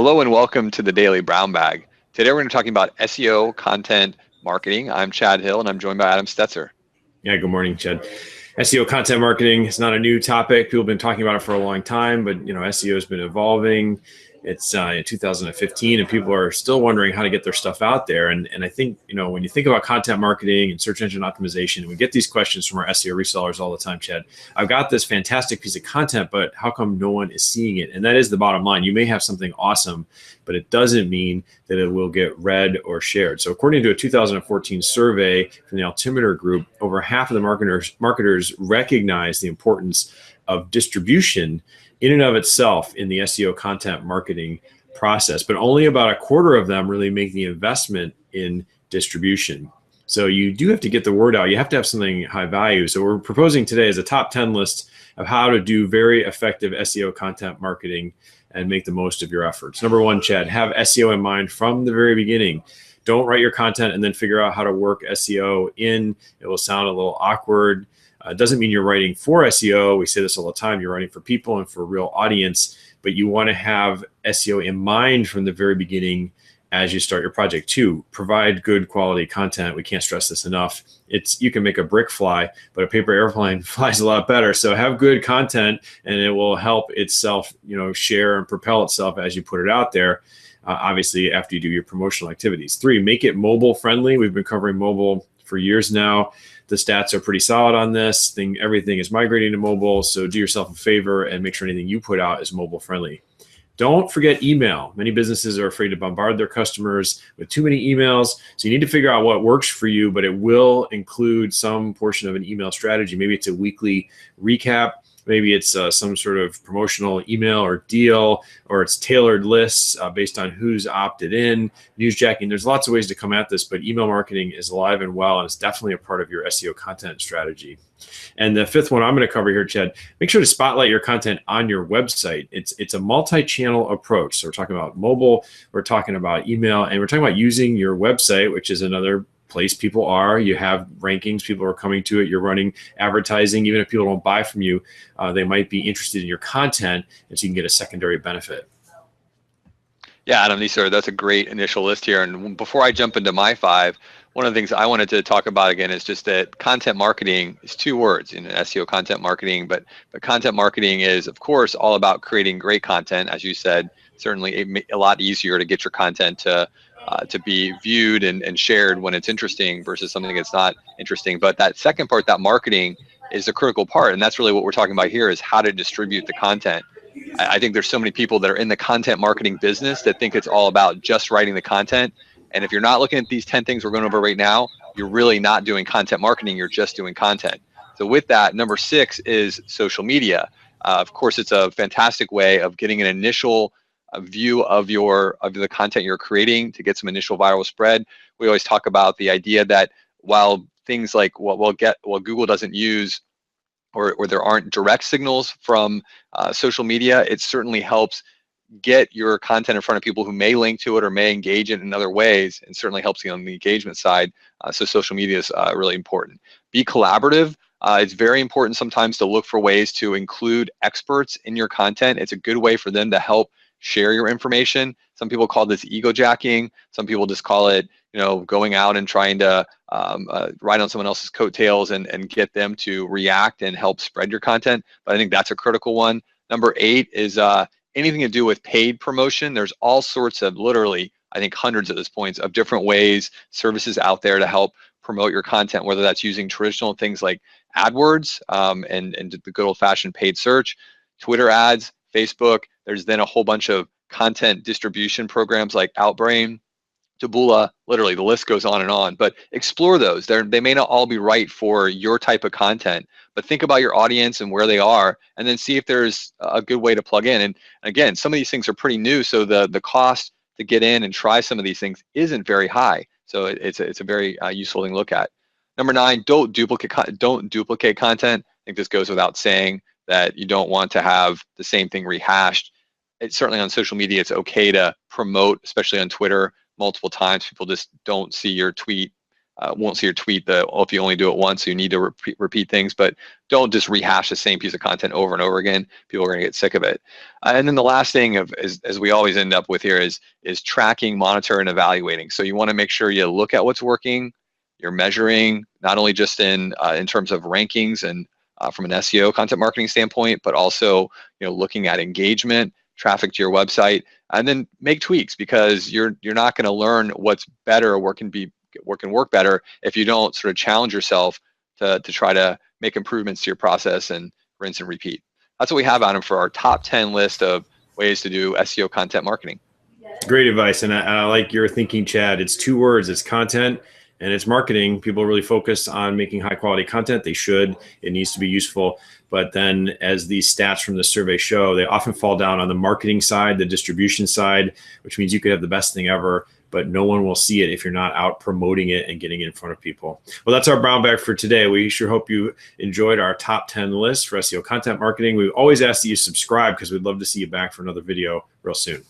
Hello and welcome to the Daily Brown Bag. Today we're going to be talking about SEO content marketing. I'm Chad Hill and I'm joined by Adam Stetzer. Yeah, good morning, Chad. SEO content marketing is not a new topic. People have been talking about it for a long time, but SEO has been evolving. It's in 2015 and people are still wondering how to get their stuff out there. And I think, when you think about content marketing and search engine optimization, we get these questions from our SEO resellers all the time, Chad. I've got this fantastic piece of content, but how come no one is seeing it? And that is the bottom line. You may have something awesome, but it doesn't mean that it will get read or shared. So according to a 2014 survey from the Altimeter Group, over half of the marketers recognize the importance of distribution in and of itself in the SEO content marketing process, but only about a quarter of them really make the investment in distribution. So you do have to get the word out. You have to have something high value. So we're proposing today is a top 10 list of how to do very effective SEO content marketing and make the most of your efforts. Number one, Chad, have SEO in mind from the very beginning. Don't write your content and then figure out how to work SEO in. It will sound a little awkward. It doesn't mean you're writing for SEO. We say this all the time. You're writing for people and for a real audience, but you want to have SEO in mind from the very beginning as you start your project. Two, provide good quality content. We can't stress this enough. You can make a brick fly, but a paper airplane flies a lot better. So have good content and it will help itself, share and propel itself as you put it out there. Obviously, after you do your promotional activities. Three, make it mobile friendly. We've been covering mobile for years now. The stats are pretty solid on this. Everything is migrating to mobile. So do yourself a favor and make sure anything you put out is mobile friendly. Don't forget email. Many businesses are afraid to bombard their customers with too many emails. So you need to figure out what works for you, but it will include some portion of an email strategy. Maybe it's a weekly recap. Maybe it's some sort of promotional email or deal, or it's tailored lists based on who's opted in, newsjacking. There's lots of ways to come at this, but email marketing is alive and well, and it's definitely a part of your SEO content strategy. And the fifth one I'm going to cover here, Chad, make sure to spotlight your content on your website. It's a multi-channel approach. So we're talking about mobile, we're talking about email, and we're talking about using your website, which is another place people are. You have rankings, people are coming to it, you're running advertising. Even if people don't buy from you, they might be interested in your content, and so you can get a secondary benefit. Yeah, Adam, that's a great initial list here. And before I jump into my five, one of the things I wanted to talk about again is just that content marketing is two words in SEO content marketing, but content marketing is, of course, all about creating great content. As you said, certainly a lot easier to get your content to be viewed and shared when it's interesting versus something that's not interesting. But that second part, that marketing, is the critical part. And that's really what we're talking about here, is how to distribute the content. I think there's so many people that are in the content marketing business that think it's all about just writing the content. And if you're not looking at these 10 things we're going over right now, you're really not doing content marketing. You're just doing content. So with that, number 6 is social media. Of course, it's a fantastic way of getting an initial view of the content you're creating to get some initial viral spread. We always talk about the idea that while things like what Google doesn't use, or there aren't direct signals from social media, it certainly helps get your content in front of people who may link to it or may engage it in other ways, and certainly helps you on the engagement side. So social media is really important. Be collaborative. It's very important sometimes to look for ways to include experts in your content. It's a good way for them to help share your information. Some people call this ego jacking. Some people just call it, going out and trying to ride on someone else's coattails and get them to react and help spread your content. But I think that's a critical one. Number 8 is anything to do with paid promotion. There's all sorts of, literally, I think hundreds at this point, of different ways, services out there to help promote your content, whether that's using traditional things like AdWords and the good old-fashioned paid search, Twitter ads, Facebook. There's then a whole bunch of content distribution programs like Outbrain, Taboola, literally the list goes on and on. But explore those. They may not all be right for your type of content, but think about your audience and where they are, and then see if there's a good way to plug in. And again, some of these things are pretty new, so the cost to get in and try some of these things isn't very high. So it's a very useful thing to look at. Number 9, don't duplicate content. I think this goes without saying that you don't want to have the same thing rehashed. It's certainly on social media, it's okay to promote, especially on Twitter, multiple times. People just don't see your tweet won't see your tweet that, oh, if you only do it once, you need to repeat things, but don't just rehash the same piece of content over and over again. People are going to get sick of it. And then the last thing, as we always end up with here, is tracking, monitor, and evaluating. So you want to make sure you look at what's working. You're measuring not only just in terms of rankings and from an SEO content marketing standpoint, but also looking at engagement, traffic to your website, and then make tweaks, because you're not going to learn what's better or what can work better if you don't sort of challenge yourself to try to make improvements to your process and rinse and repeat. That's what we have, Adam, for our top 10 list of ways to do SEO content marketing. Great advice. And I like your thinking, Chad. It's 2 words. It's content and it's marketing. People really focus on making high quality content. They should. It needs to be useful. But then, as these stats from the survey show, they often fall down on the marketing side, the distribution side, which means you could have the best thing ever, but no one will see it if you're not out promoting it and getting it in front of people. Well, that's our brown bag for today. We sure hope you enjoyed our top 10 list for SEO content marketing. We always ask that you subscribe, because we'd love to see you back for another video real soon.